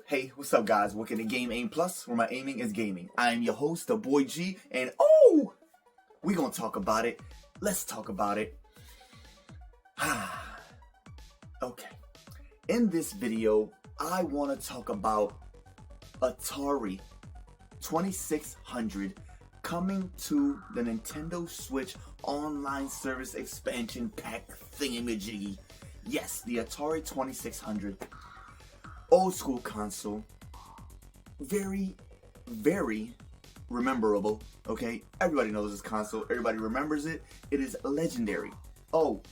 Hey, what's up guys? Welcome to Game Aim Plus, where my aiming is gaming. I am your host, the boy G, and we gonna talk about it. Let's talk about it. Okay. In this video, I wanna talk about ATARI 2600 coming to the Nintendo Switch online service expansion pack thingamajiggy. Yes, the ATARI 2600. Old school console. Very, very rememberable. Okay, everybody knows this console. Everybody remembers it. It is legendary. Oh,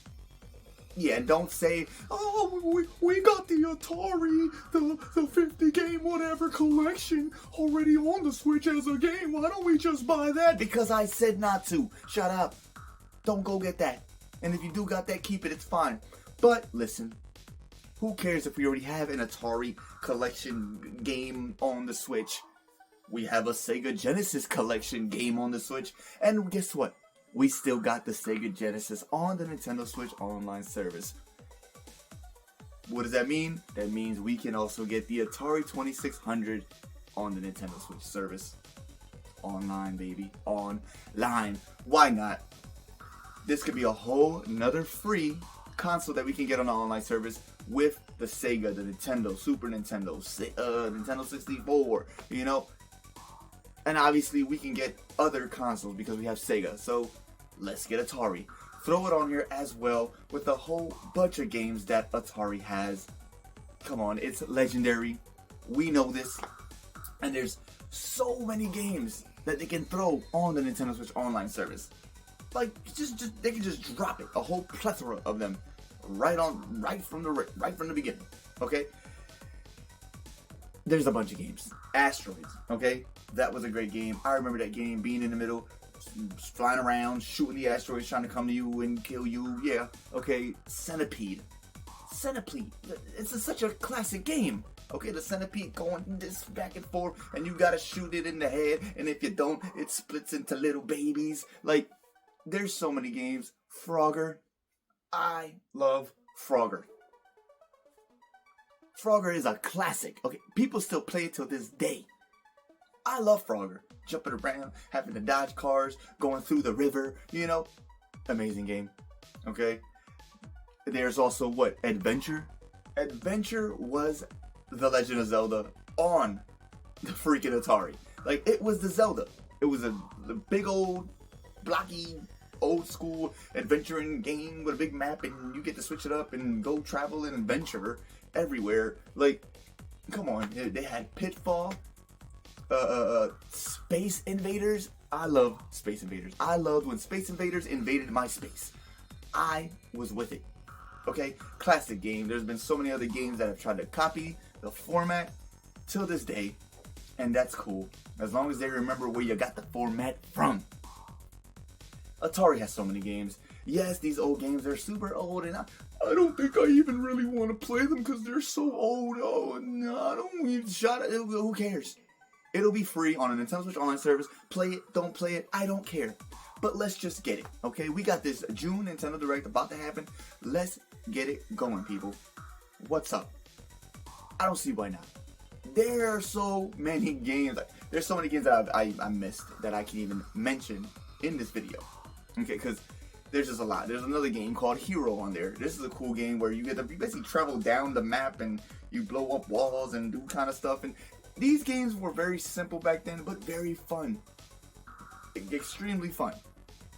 yeah, and don't say, oh, we got the ATARI, the 50 game whatever collection already on the Switch as a game. Why don't we just buy that? Because I said not to. Shut up. Don't go get that. And if you do got that, keep it. It's fine. But listen. Who cares if we already have an ATARI collection game on the Switch? We have a Sega Genesis collection game on the Switch. And guess what? We still got the Sega Genesis on the Nintendo Switch online service. What does that mean? That means we can also get the ATARI 2600 on the Nintendo Switch service. Online, baby. Online. Why not? This could be a whole nother free console that we can get on the online service with the Sega, the Nintendo, Super Nintendo, Nintendo 64, you know. And obviously we can get other consoles because we have Sega. So let's get ATARI. Throw it on here as well with a whole bunch of games that ATARI has. Come on, it's legendary. We know this. And there's so many games that they can throw on the Nintendo Switch online service. Like they can just drop it, a whole plethora of them, right from the beginning. Okay. There's a bunch of games. Asteroids. Okay, that was a great game. I remember that game, being in the middle, flying around, shooting the asteroids, trying to come to you and kill you. Yeah. Okay. Centipede. It's such a classic game. Okay, the centipede going this back and forth, and you gotta shoot it in the head, and if you don't, it splits into little babies. Like. There's so many games. Frogger. I love Frogger. Frogger is a classic. Okay, people still play it till this day. I love Frogger. Jumping around, having to dodge cars, going through the river, you know. Amazing game. Okay. There's also what? Adventure? Adventure was The Legend of Zelda on the freaking ATARI. Like, it was the Zelda. It was the big old blocky old school adventuring game with a big map, and you get to switch it up and go travel and adventure everywhere. Like, come on. They had Pitfall, Space Invaders. I love Space Invaders. I loved when Space Invaders invaded my space. I was with it. Okay, classic game. There's been so many other games that have tried to copy the format till this day, and that's cool as long as they remember where you got the format from. ATARI has so many games. Yes, these old games are super old, and I don't think I even really want to play them because they're so old. Oh, no, I don't need shot. Who cares? It'll be free on a Nintendo Switch online service. Play it, don't play it, I don't care. But let's just get it, okay? We got this June Nintendo Direct about to happen. Let's get it going, people. What's up? I don't see why not. There are so many games. There's so many games that I missed that I can even mention in this video. Okay, because there's just a lot. There's another game called Hero on there. This is a cool game where you basically travel down the map and you blow up walls and do kind of stuff. And these games were very simple back then, but very fun. Extremely fun.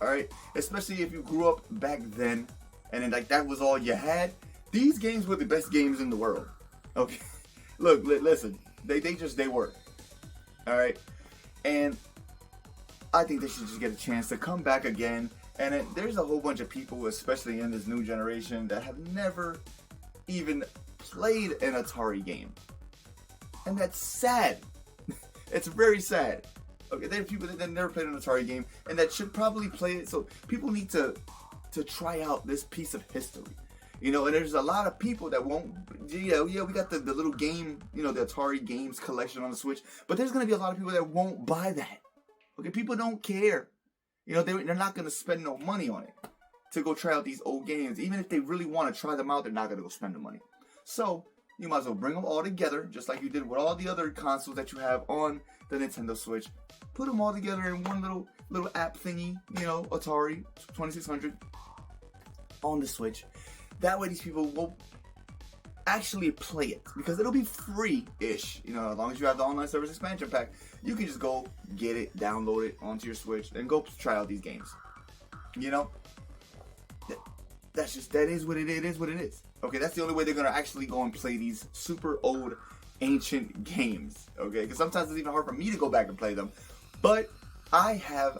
Alright? Especially if you grew up back then and then like that was all you had. These games were the best games in the world. Okay? Look, listen. They were. Alright? And I think they should just get a chance to come back again. And there's a whole bunch of people, especially in this new generation, that have never even played an ATARI game. And that's sad. It's very sad. Okay, there are people that never played an ATARI game and that should probably play it. So people need to try out this piece of history. You know, and there's a lot of people that won't, yeah, we got the little game, you know, the ATARI games collection on the Switch. But there's going to be a lot of people that won't buy that. Okay, people don't care. You know, they're not going to spend no money on it to go try out these old games. Even if they really want to try them out, they're not going to go spend the money. So, you might as well bring them all together, just like you did with all the other consoles that you have on the Nintendo Switch. Put them all together in one little app thingy, you know, Atari 2600 on the Switch. That way these people will actually play it, because it'll be free-ish, you know, as long as you have the online service expansion pack. You can just go get it, download it onto your Switch, and go try out these games. You know, that is what it is. Okay, that's the only way they're gonna actually go and play these super old, ancient games. Okay, because sometimes it's even hard for me to go back and play them, but I have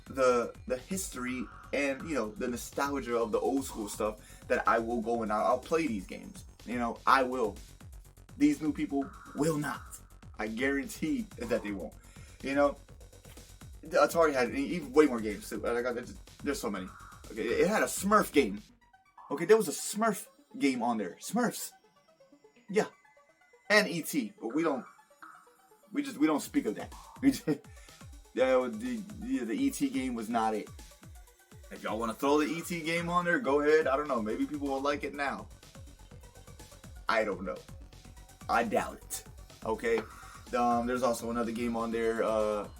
the history and, you know, the nostalgia of the old school stuff that I will go and I'll play these games. You know, I will. These new people will not. I guarantee that they won't. You know, the Atari had even way more games too. There's so many. Okay, it had a Smurf game. Okay, there was a Smurf game on there. Smurfs. Yeah, and E.T. But we don't speak of that. The E.T. game was not it. If y'all want to throw the E.T. game on there, go ahead. I don't know. Maybe people will like it now. I don't know. I doubt it. Okay. There's also another game on there.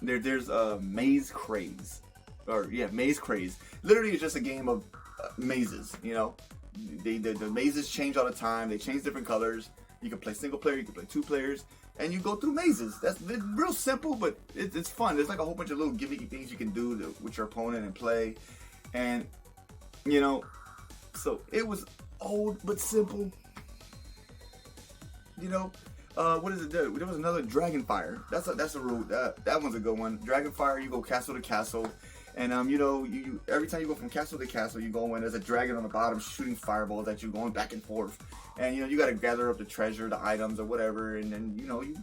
There's Maze Craze. Maze Craze. Literally, it's just a game of mazes. You know, the mazes change all the time. They change different colors. You can play single player. You can play two players, and you go through mazes. It's real simple, but it's fun. There's like a whole bunch of little gimmicky things you can do with your opponent and play, and you know, so it was old but simple. You know, what does it do? There was another Dragonfire. That's a rule. That one's a good one. Dragonfire, you go castle to castle, and you know, you every time you go from castle to castle, you go in. There's a dragon on the bottom shooting fireballs at you, going back and forth, and you know, you got to gather up the treasure, the items, or whatever, and then you know, you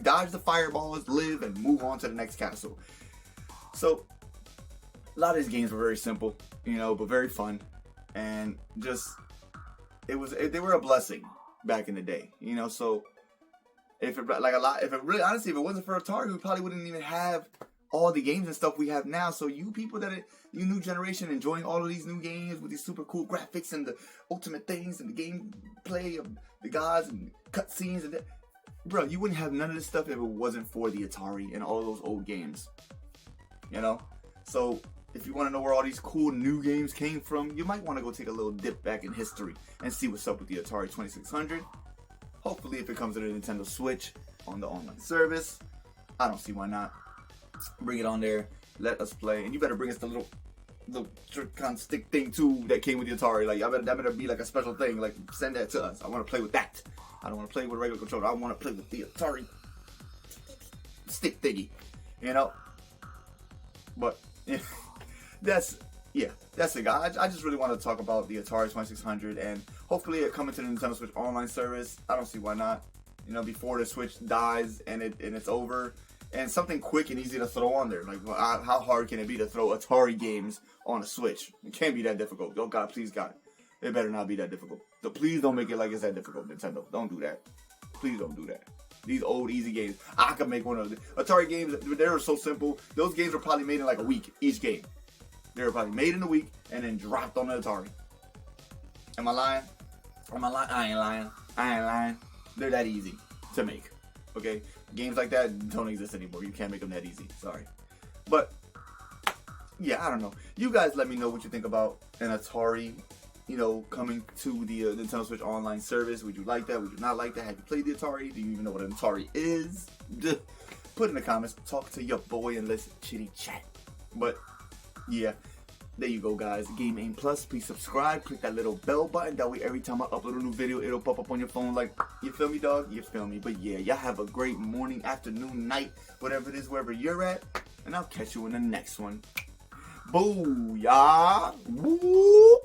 dodge the fireballs, live, and move on to the next castle. So a lot of these games were very simple, you know, but very fun, and just they were a blessing back in the day, you know. So if it honestly, if it wasn't for Atari, we probably wouldn't even have all the games and stuff we have now. So you people you new generation enjoying all of these new games with these super cool graphics and the ultimate things and the gameplay of the gods and cutscenes and that, bro, you wouldn't have none of this stuff if it wasn't for the Atari and all those old games, you know. So if you want to know where all these cool new games came from, you might want to go take a little dip back in history and see what's up with the Atari 2600. Hopefully, if it comes to the Nintendo Switch on the online service, I don't see why not. Bring it on there, let us play, and you better bring us the little kind of stick thing too that came with the Atari. Like, that better be like a special thing. Like, send that to us. I want to play with that. I don't want to play with a regular controller. I want to play with the Atari stick thingy, you know. But yeah. That's it, guys. I just really want to talk about the Atari 2600, and hopefully it coming to the Nintendo Switch online service. I don't see why not. You know, before the Switch dies and it's over, and something quick and easy to throw on there. Like, how hard can it be to throw Atari games on a Switch? It can't be that difficult. Oh God, please God, it better not be that difficult. So please don't make it like it's that difficult, Nintendo. Don't do that. Please don't do that. These old easy games, I could make one of them. Atari games, they were so simple. Those games were probably made in like a week each game. They were probably made in a week and then dropped on the Atari. Am I lying? I ain't lying. They're that easy to make. Okay? Games like that don't exist anymore. You can't make them that easy. Sorry. But, yeah, I don't know. You guys let me know what you think about an Atari, you know, coming to the Nintendo Switch online service. Would you like that? Would you not like that? Have you played the Atari? Do you even know what an Atari is? Put in the comments. Talk to your boy and let's chitty chat. But yeah, there you go, guys. Game Aim Plus. Please subscribe. Click that little bell button. That way, every time I upload a new video, it'll pop up on your phone. Like, you feel me, dog? You feel me? But yeah, y'all have a great morning, afternoon, night, whatever it is, wherever you're at. And I'll catch you in the next one. Booyah! Woo!